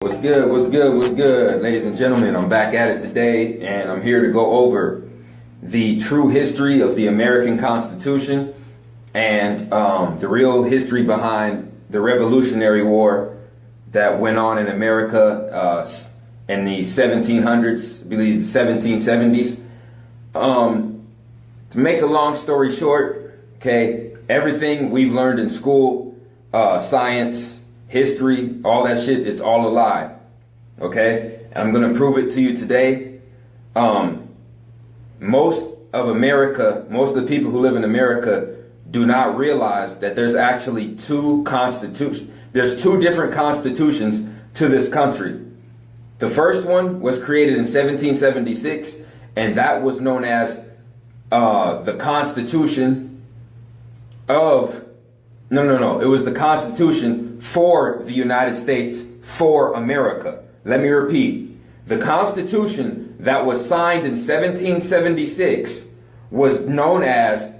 What's good? What's good? What's good? Ladies and gentlemen, I'm back at it today, and I'm here to go over the true history of the American Constitution and the real history behind the Revolutionary War that went on in America in the 1700s, I believe the 1770s. To make a long story short, okay, everything we've learned in school, science, history, all that shit, it's all a lie. Okay? And I'm going to prove it to you today. Most of the people who live in America do not realize that there's actually two constitutions. There's two different constitutions to this country. The first one was created in 1776, and that was known as the Constitution of... No. It was the Constitution for the United States, for America. Let me repeat. The Constitution that was signed in 1776 was known as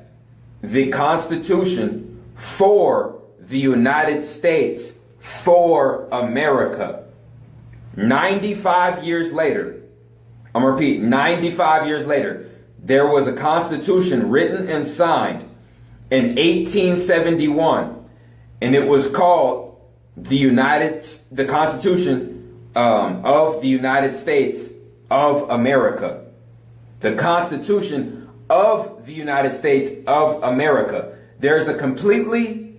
the Constitution for the United States, for America. 95 years later, I'm going to repeat, 95 years later, there was a Constitution written and signed in 1871, and it was called the Constitution of the United States of America. The Constitution of the United States of America. There's a completely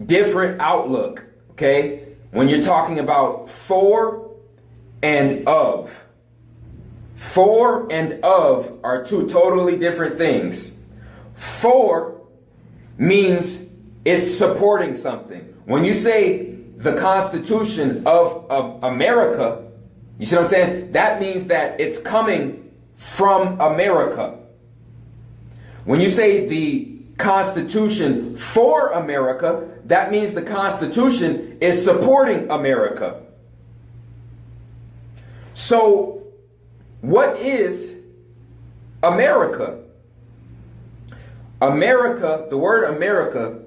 different outlook, okay, when you're talking about for and of. For and of are two totally different things. For means it's supporting something. When you say the Constitution of America, you see what I'm saying? That means that it's coming from America. When you say the Constitution for America, that means the Constitution is supporting America. So, what is America? America, the word America,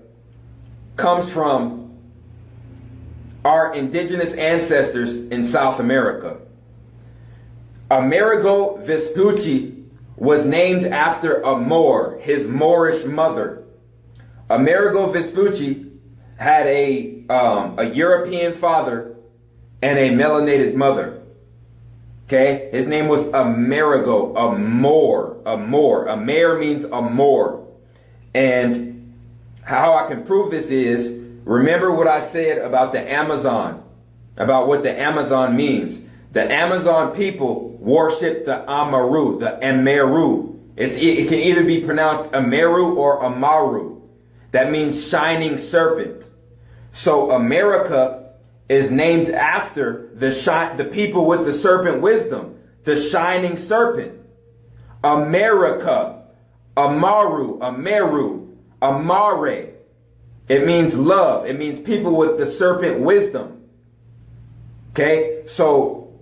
comes from our indigenous ancestors in South America. Amerigo Vespucci was named after a Moor, his Moorish mother. Amerigo Vespucci had a European father and a melanated mother. Okay, his name was Amerigo, a Moor, a Moor. A Mayor means a Moor. And how I can prove this is, remember what I said about the Amazon, about what the Amazon means. The Amazon people worship the Amaru, the Emeru. It can either be pronounced Ameru or Amaru. That means shining serpent. So America is named after the people with the serpent wisdom, the shining serpent. America. Amaru, Ameru, Amare. It means love. It means people with the serpent wisdom. Okay, so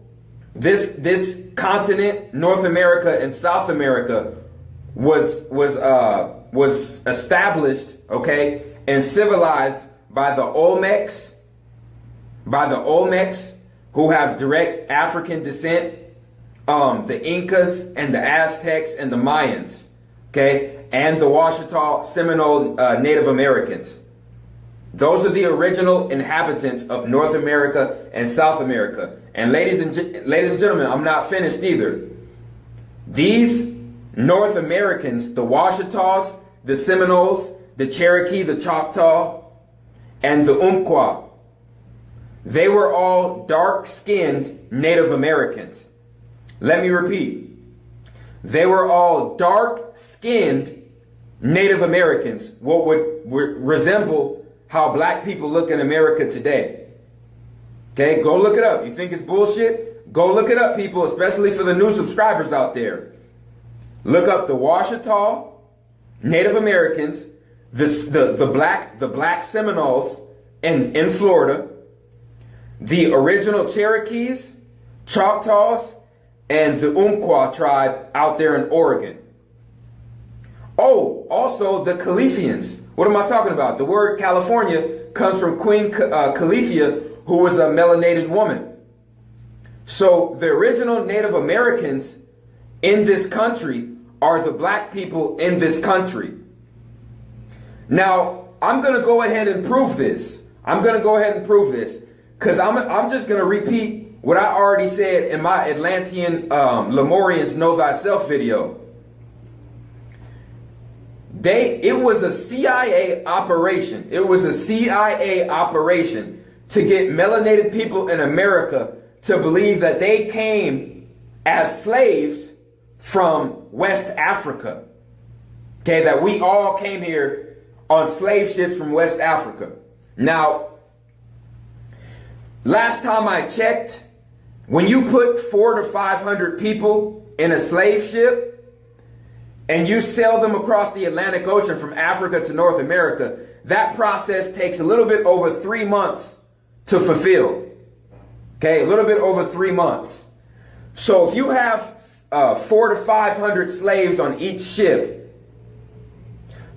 this continent, North America and South America, was established, okay, and civilized by the Olmecs, who have direct African descent, the Incas and the Aztecs and the Mayans. Okay, and the Washita Seminole Native Americans. Those are the original inhabitants of North America and South America. And ladies and gentlemen, I'm not finished either. These North Americans, the Washitas, the Seminoles, the Cherokee, the Choctaw, and the Umpqua, they were all dark-skinned Native Americans. Let me repeat. They were all dark-skinned Native Americans, what would resemble how black people look in America today. Okay, go look it up. You think it's bullshit? Go look it up, people, especially for the new subscribers out there. Look up the Washita Native Americans, the black Seminoles in Florida, the original Cherokees, Choctaws, and the Umpqua tribe out there in Oregon. Oh, also the Califians. What am I talking about? The word California comes from Queen Califia, who was a melanated woman. So the original Native Americans in this country are the black people in this country. Now, I'm going to go ahead and prove this. Because I'm just going to repeat what I already said in my Atlantean Lemurians Know Thyself video. It was a CIA operation. It was a CIA operation to get melanated people in America to believe that they came as slaves from West Africa. Okay, that we all came here on slave ships from West Africa. Now, last time I checked, when you put 400 to 500 people in a slave ship and you sail them across the Atlantic Ocean from Africa to North America, that process takes a little bit over 3 months to fulfill. Okay, a little bit over 3 months. So if you have 400 to 500 slaves on each ship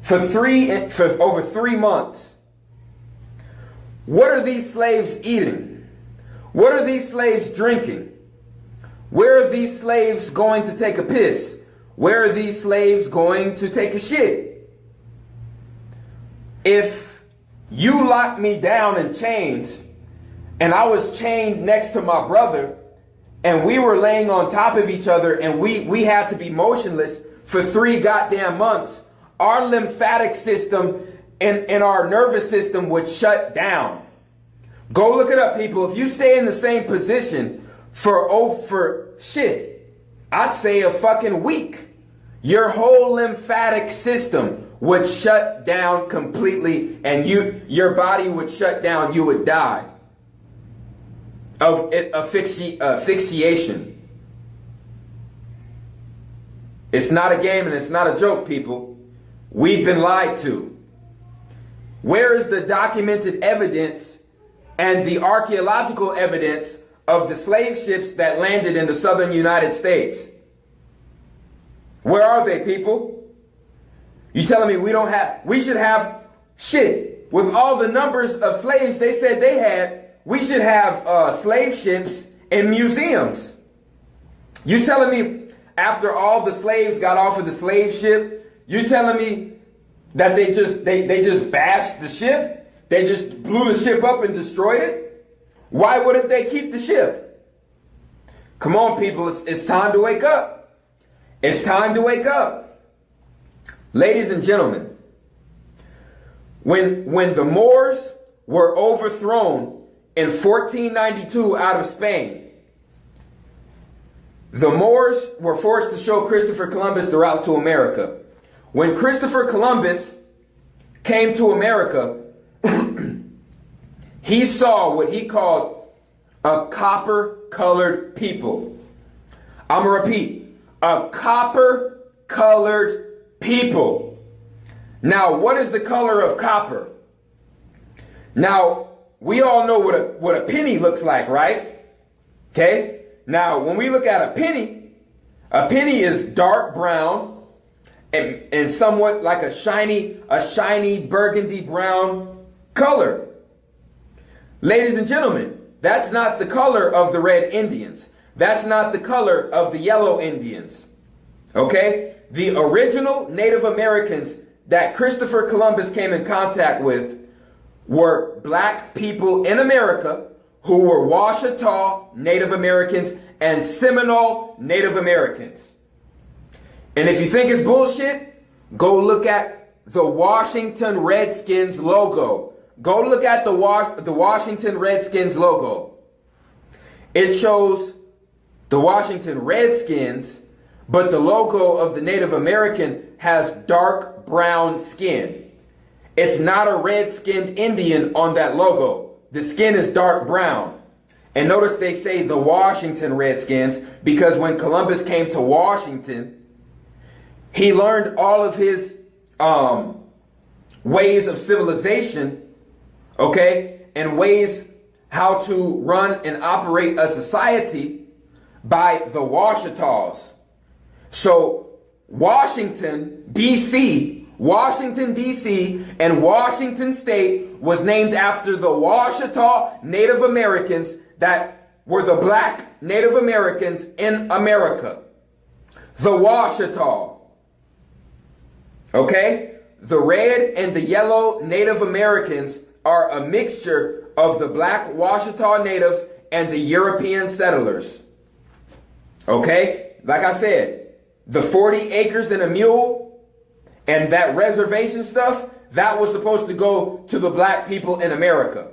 for over 3 months, what are these slaves eating? What are these slaves drinking? Where are these slaves going to take a piss? Where are these slaves going to take a shit? If you locked me down in chains and I was chained next to my brother and we were laying on top of each other and we had to be motionless for 3 goddamn months, our lymphatic system and our nervous system would shut down. Go look it up, people. If you stay in the same position for shit, I'd say a fucking week, your whole lymphatic system would shut down completely and your body would shut down. You would die of asphyxiation. It's not a game and it's not a joke, people. We've been lied to. Where is the documented evidence and the archaeological evidence of the slave ships that landed in the southern United States? Where are they, people? You telling me we should have shit with all the numbers of slaves they said they had? We should have slave ships in museums. You telling me after all the slaves got off of the slave ship, you telling me that they just bashed the ship? They just blew the ship up and destroyed it? Why wouldn't they keep the ship? Come on, people, it's time to wake up. It's time to wake up. Ladies and gentlemen, when the Moors were overthrown in 1492 out of Spain, the Moors were forced to show Christopher Columbus the route to America. When Christopher Columbus came to America, he saw what he called a copper-colored people. I'm going to repeat, a copper-colored people. Now, what is the color of copper? Now, we all know what a penny looks like, right? Okay? Now, when we look at a penny is dark brown and somewhat like a shiny burgundy brown color. Ladies and gentlemen, that's not the color of the red Indians. That's not the color of the yellow Indians. Okay? The original Native Americans that Christopher Columbus came in contact with were black people in America who were Washita Native Americans and Seminole Native Americans. And if you think it's bullshit, go look at the Washington Redskins logo. Go look at the Washington Redskins logo. It shows the Washington Redskins, but the logo of the Native American has dark brown skin. It's not a red-skinned Indian on that logo. The skin is dark brown. And notice they say the Washington Redskins because when Columbus came to Washington, he learned all of his ways of civilization, okay, and ways how to run and operate a society by the Washitas. So Washington, D.C., and Washington State was named after the Washita Native Americans that were the black Native Americans in America. The Washita. Okay? The red and the yellow Native Americans are a mixture of the black Washita natives and the European settlers. Okay? Like I said, the 40 acres and a mule and that reservation stuff, that was supposed to go to the black people in America.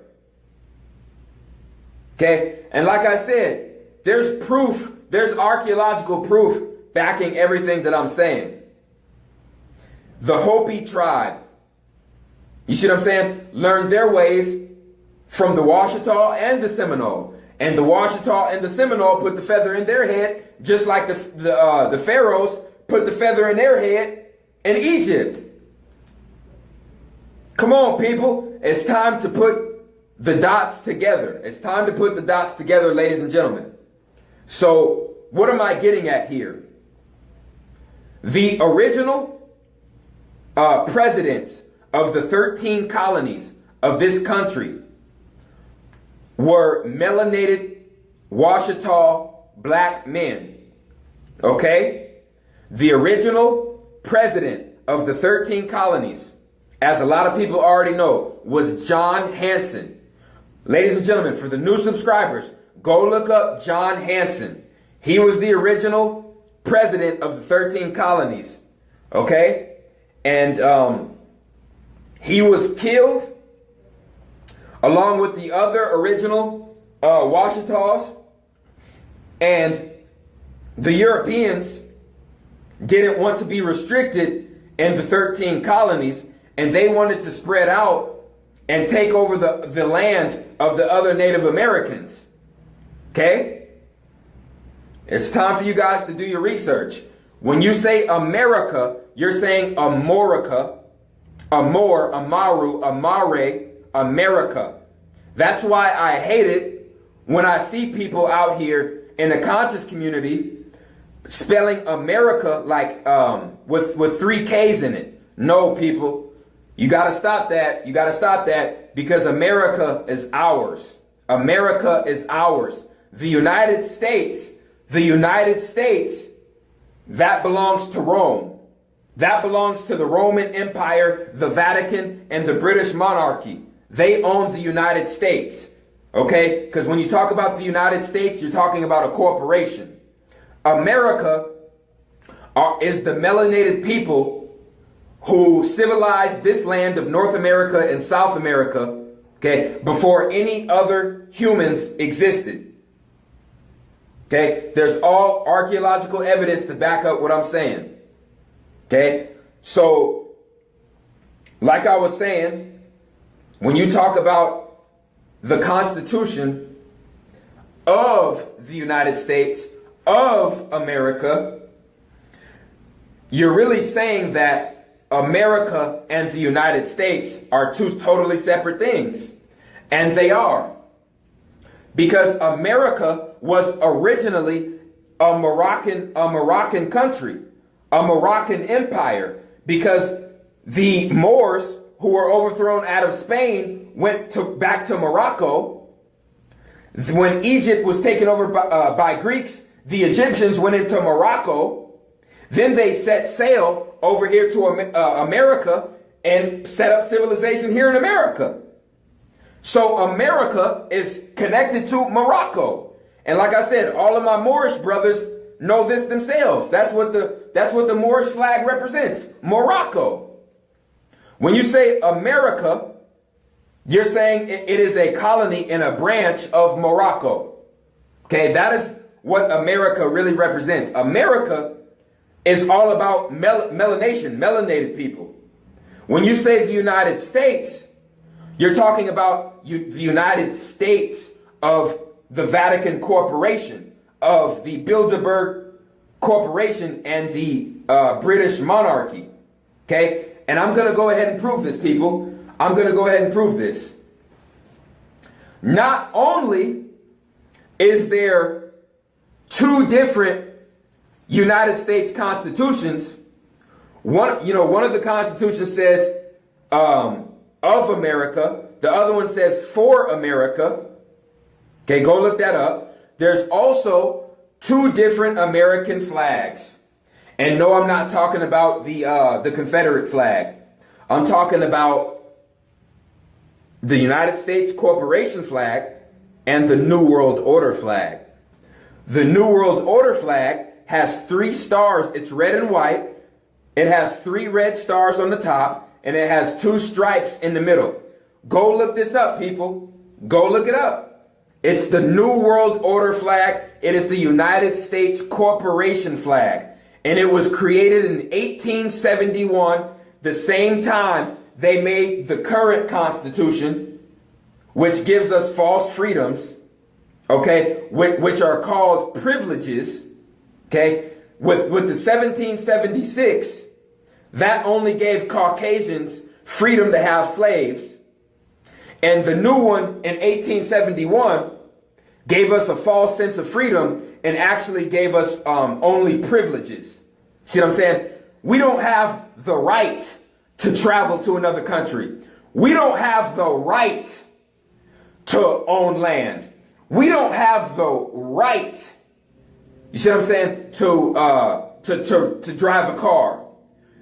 Okay? And like I said, there's proof, there's archaeological proof backing everything that I'm saying. The Hopi tribe, you see what I'm saying, learned their ways from the Washita and the Seminole. And the Washita and the Seminole put the feather in their head, just like the pharaohs put the feather in their head in Egypt. Come on, people. It's time to put the dots together. It's time to put the dots together, ladies and gentlemen. So, what am I getting at here? The original presidents of the 13 colonies of this country were melanated Washita black men. Okay? The original president of the 13 colonies, as a lot of people already know, was John Hanson. Ladies and gentlemen, for the new subscribers, go look up John Hanson. He was the original president of the 13 colonies. Okay? And he was killed along with the other original Washitas. And the Europeans didn't want to be restricted in the 13 colonies, and they wanted to spread out and take over the land of the other Native Americans. Okay? It's time for you guys to do your research. When you say America, you're saying Amorica, Amor, Amaru, Amare, America. That's why I hate it when I see people out here in the conscious community spelling America like with 3 K's in it. No, people. You got to stop that. You got to stop that, because America is ours. America is ours. The United States, that belongs to Rome. That belongs to the Roman Empire, the Vatican, and the British monarchy. They own the United States. Okay? Because when you talk about the United States, you're talking about a corporation. America is the melanated people who civilized this land of North America and South America, okay, before any other humans existed. Okay? There's all archaeological evidence to back up what I'm saying. Okay? So, like I was saying, when you talk about the Constitution of the United States of America, you're really saying that America and the United States are 2 totally separate things. And they are. Because America was originally a Moroccan country, a Moroccan empire, because the Moors who were overthrown out of Spain went back to Morocco. When Egypt was taken over by Greeks, the Egyptians went into Morocco. Then they set sail over here to America and set up civilization here in America. So America is connected to Morocco. And like I said, all of my Moorish brothers know this themselves. That's what the Moorish flag represents. Morocco. When you say America, you're saying it is a colony and a branch of Morocco. Okay, that is what America really represents. America is all about melanated people. When you say the United States, you're talking about the United States of the Vatican Corporation, of the Bilderberg Corporation, and the British monarchy. Okay? And I'm going to go ahead and prove this, people. I'm going to go ahead and prove this. Not only is there 2 different United States constitutions, one of the constitutions says of America, the other one says for America. Okay, go look that up. there's also two different American flags. And no, I'm not talking about the Confederate flag. I'm talking about the United States Corporation flag and the New World Order flag. The New World Order flag has 3 stars. It's red and white. It has 3 red stars on the top, and it has 2 stripes in the middle. Go look this up, people. Go look it up. It's the New World Order flag. It is the United States Corporation flag. And it was created in 1871, the same time they made the current Constitution, which gives us false freedoms, okay, which are called privileges, okay. With the 1776, that only gave Caucasians freedom to have slaves. And the new one in 1871 gave us a false sense of freedom and actually gave us only privileges. See what I'm saying? We don't have the right to travel to another country. We don't have the right to own land. We don't have the right, you see what I'm saying, to drive a car.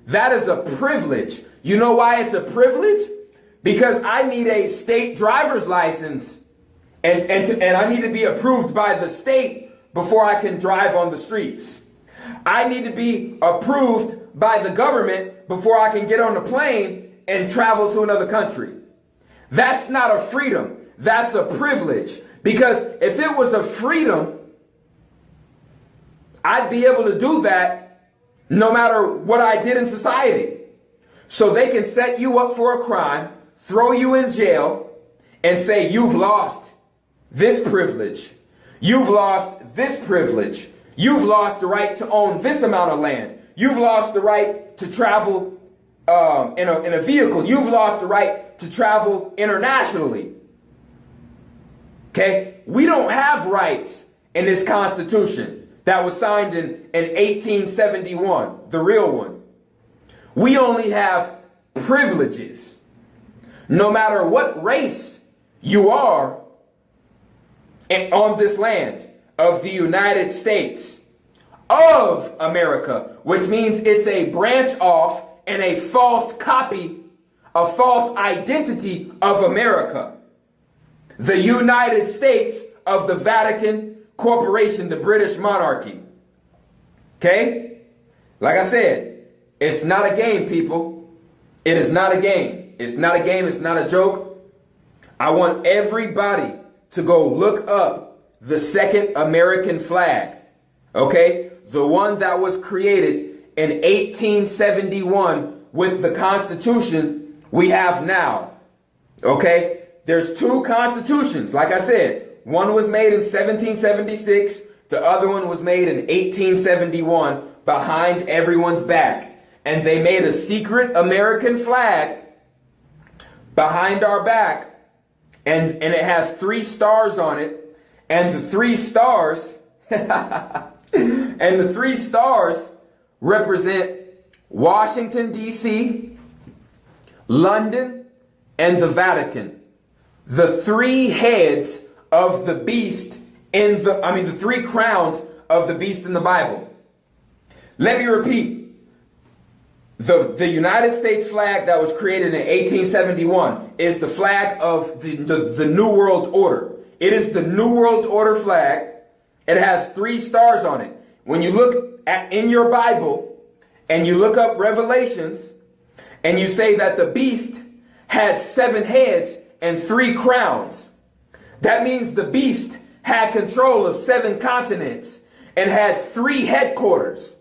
That is a privilege. You know why it's a privilege? Because I need a state driver's license and I need to be approved by the state before I can drive on the streets. I need to be approved by the government before I can get on a plane and travel to another country. That's not a freedom. That's a privilege. Because if it was a freedom, I'd be able to do that no matter what I did in society. So they can set you up for a crime, throw you in jail, and say you've lost this privilege. You've lost this privilege. You've lost the right to own this amount of land. You've lost the right to travel in a vehicle. You've lost the right to travel internationally. Okay? We don't have rights in this Constitution that was signed in 1871, the real one. We only have privileges. No matter what race you are on this land of the United States of America, which means it's a branch off and a false copy, a false identity of America. The United States of the Vatican Corporation, the British monarchy. Okay? Like I said, it's not a game, people. It is not a game. It's not a game. It's not a joke. I want everybody to go look up the second American flag. Okay? The one that was created in 1871 with the Constitution we have now. Okay? There's 2 constitutions. Like I said, one was made in 1776. The other one was made in 1871 behind everyone's back. And they made a secret American flag behind our back. And it has 3 stars on it. And the 3 stars, represent Washington, D.C., London, and the Vatican. The 3 heads of the beast the 3 crowns of the beast in the Bible. Let me repeat. The United States flag that was created in 1871 is the flag of the New World Order. It is the New World Order flag. It has 3 stars on it. When you look in your Bible and you look up Revelations and you say that the beast had 7 heads and 3 crowns, that means the beast had control of 7 continents and had 3 headquarters.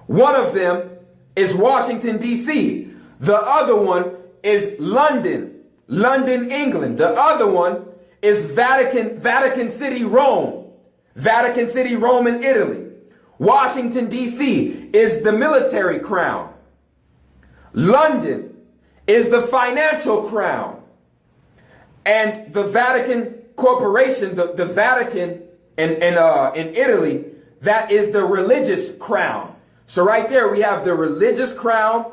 One of them is Washington, D.C. The other one is London, England. The other one is Vatican City, Rome. Vatican City, Rome in Italy. Washington, D.C. is the military crown. London is the financial crown. And the Vatican Corporation, the Vatican in Italy, that is the religious crown. So right there we have the religious crown,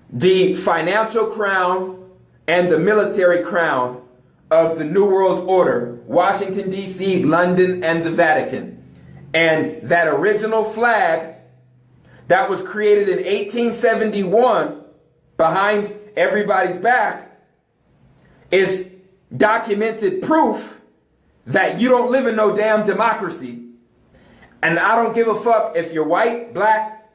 the financial crown, and the military crown of the New World Order, Washington, D.C., London, and the Vatican. And that original flag that was created in 1871 behind everybody's back is documented proof that you don't live in no damn democracy. And I don't give a fuck if you're white, black,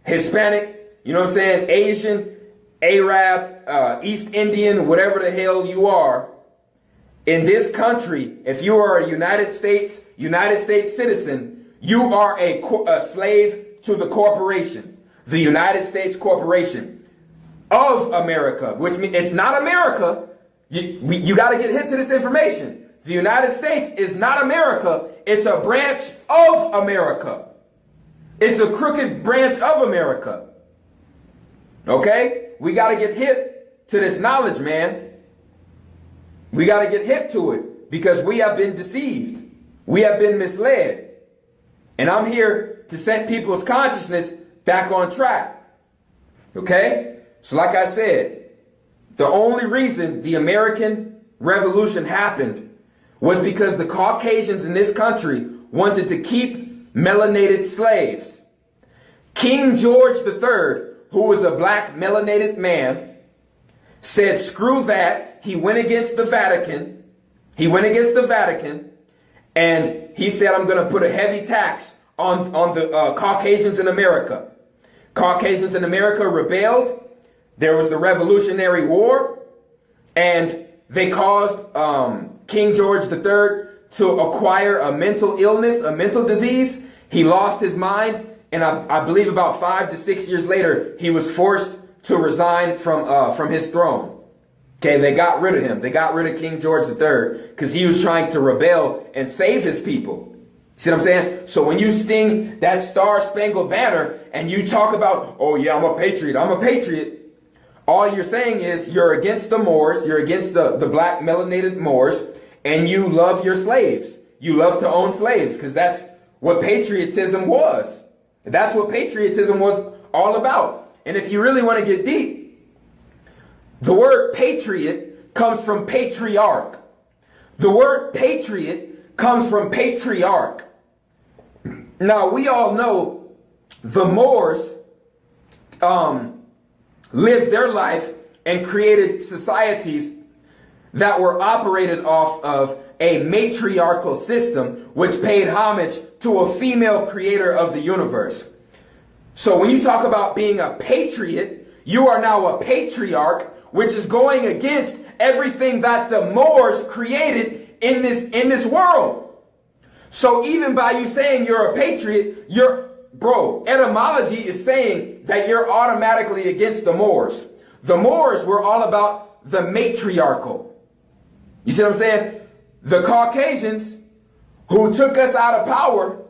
Hispanic, you know what I'm saying, Asian, Arab, East Indian, whatever the hell you are. In this country, if you are a United States citizen, you are a slave to the corporation, the United States Corporation of America, which means it's not America. You got to get hit to this information. The United States is not America. It's a branch of America. It's a crooked branch of America. Okay? We got to get hip to this knowledge, man. We got to get hip to it because we have been deceived. We have been misled. And I'm here to set people's consciousness back on track. Okay? So like I said, the only reason the American Revolution happened was because the Caucasians in this country wanted to keep melanated slaves. King George III, who was a black melanated man, said, screw that. He went against the Vatican. And he said, I'm going to put a heavy tax on the Caucasians in America. Caucasians in America rebelled. There was the Revolutionary War. And they caused King George III to acquire a mental illness, a mental disease. He lost his mind. And I believe about 5 to 6 years later, he was forced to resign from his throne. Okay, they got rid of him. They got rid of King George III because he was trying to rebel and save his people. See what I'm saying? So when you sting that Star-Spangled Banner and you talk about, oh yeah, I'm a patriot, all you're saying is you're against the Moors, you're against the black melanated Moors, and you love your slaves. You love to own slaves because that's what patriotism was. That's what patriotism was all about. And if you really want to get deep, the word patriot comes from patriarch. The word patriot comes from patriarch. Now, we all know the Moors lived their life and created societies that were operated off of a matriarchal system which paid homage to a female creator of the universe. So when you talk about being a patriot, you are now a patriarch, which is going against everything that the Moors created in this world. So even by you saying you're a patriot, etymology is saying that you're automatically against the Moors. The Moors were all about the matriarchal. You see what I'm saying? The Caucasians who took us out of power,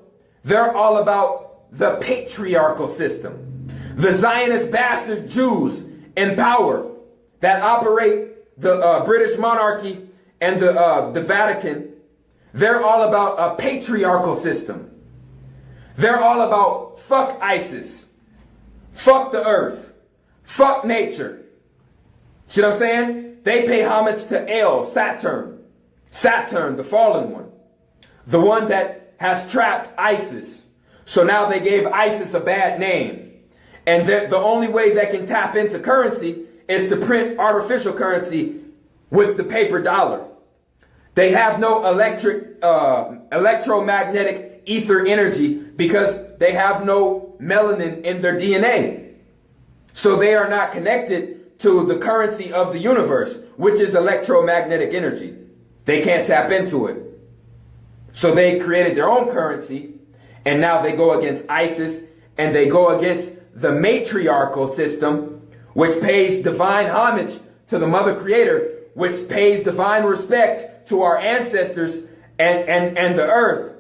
they're all about the patriarchal system. The Zionist bastard Jews in power that operate the British monarchy and the Vatican, they're all about a patriarchal system. They're all about fuck ISIS, fuck the earth, fuck nature. See what I'm saying? They pay homage to El, Saturn, the fallen one, the one that has trapped ISIS. So now they gave ISIS a bad name. And the only way they can tap into currency is to print artificial currency with the paper dollar. They have no electromagnetic ether energy because they have no melanin in their DNA. So they are not connected to the currency of the universe, which is electromagnetic energy. They can't tap into it. So they created their own currency, and now they go against ISIS, and they go against the matriarchal system, which pays divine homage to the mother creator, which pays divine respect to our ancestors and the earth.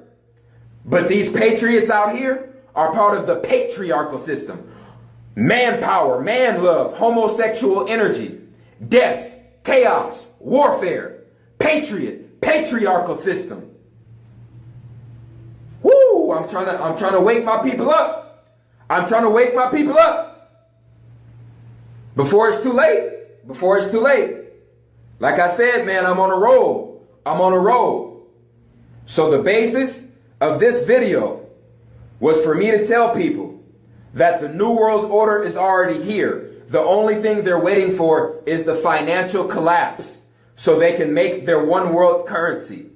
But these patriots out here are part of the patriarchal system. Manpower, man love, homosexual energy, death, chaos, warfare, patriarchal system. Woo! I'm trying to wake my people up. I'm trying to wake my people up before it's too late. Like I said, man, I'm on a roll. I'm on a roll. So the basis of this video was for me to tell people that the New World Order is already here. The only thing they're waiting for is the financial collapse so they can make their one world currency.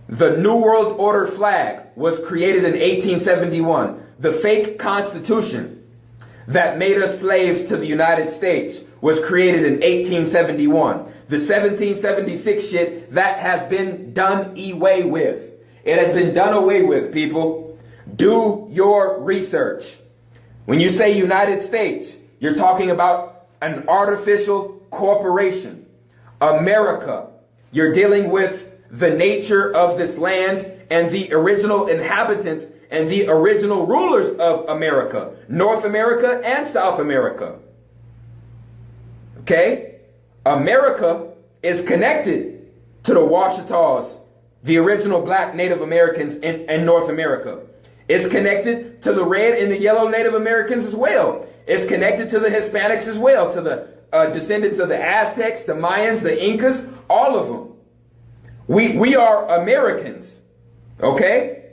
The New World Order flag was created in 1871. The fake constitution that made us slaves to the United States was created in 1871. The 1776 shit, that has been done away with. It has been done away with, people. Do your research. When you say United States, you're talking about an artificial corporation. America, you're dealing with the nature of this land and the original inhabitants and the original rulers of America, North America and South America. Okay? America is connected to the Washitas, the original black Native Americans in North America. It's connected to the red and the yellow Native Americans as well. It's connected to the Hispanics as well, to the descendants of the Aztecs, the Mayans, the Incas, all of them. We are Americans, okay?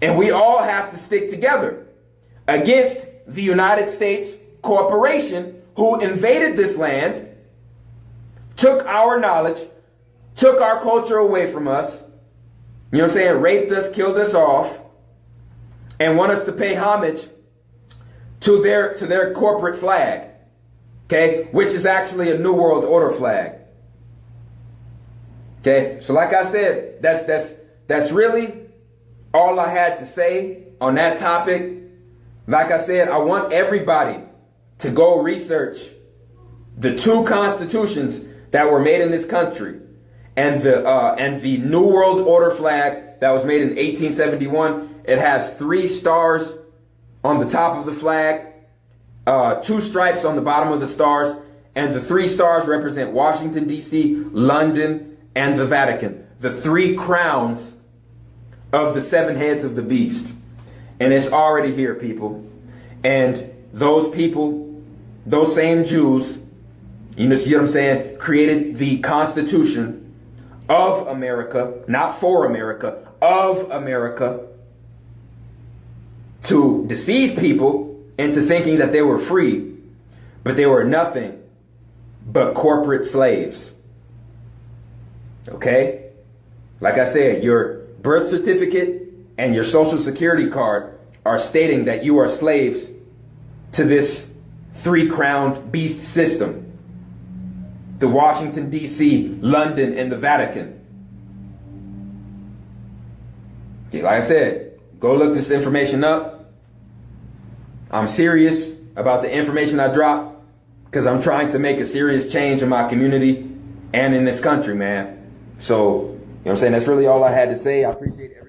And we all have to stick together against the United States corporation who invaded this land, took our knowledge, took our culture away from us, you know what I'm saying, raped us, killed us off, and want us to pay homage to their corporate flag, okay, which is actually a New World Order flag. Okay, so like I said, that's really all I had to say on that topic. Like I said, I want everybody to go research the two constitutions that were made in this country and the New World Order flag that was made in 1871. It has 3 stars on the top of the flag, 2 stripes on the bottom of the stars, and the 3 stars represent Washington, D.C., London, and the Vatican, the 3 crowns of the 7 heads of the beast. And it's already here, people. And those people, those same Jews, you know, see what I'm saying, created the Constitution of America, not for America, of America, to deceive people into thinking that they were free, but they were nothing but corporate slaves. Okay? Like I said, your birth certificate and your social security card are stating that you are slaves to this 3-crowned beast system. The Washington, D.C., London, and the Vatican. Okay, like I said, go look this information up. I'm serious about the information I drop because I'm trying to make a serious change in my community and in this country, man. So, you know what I'm saying? That's really all I had to say. I appreciate it.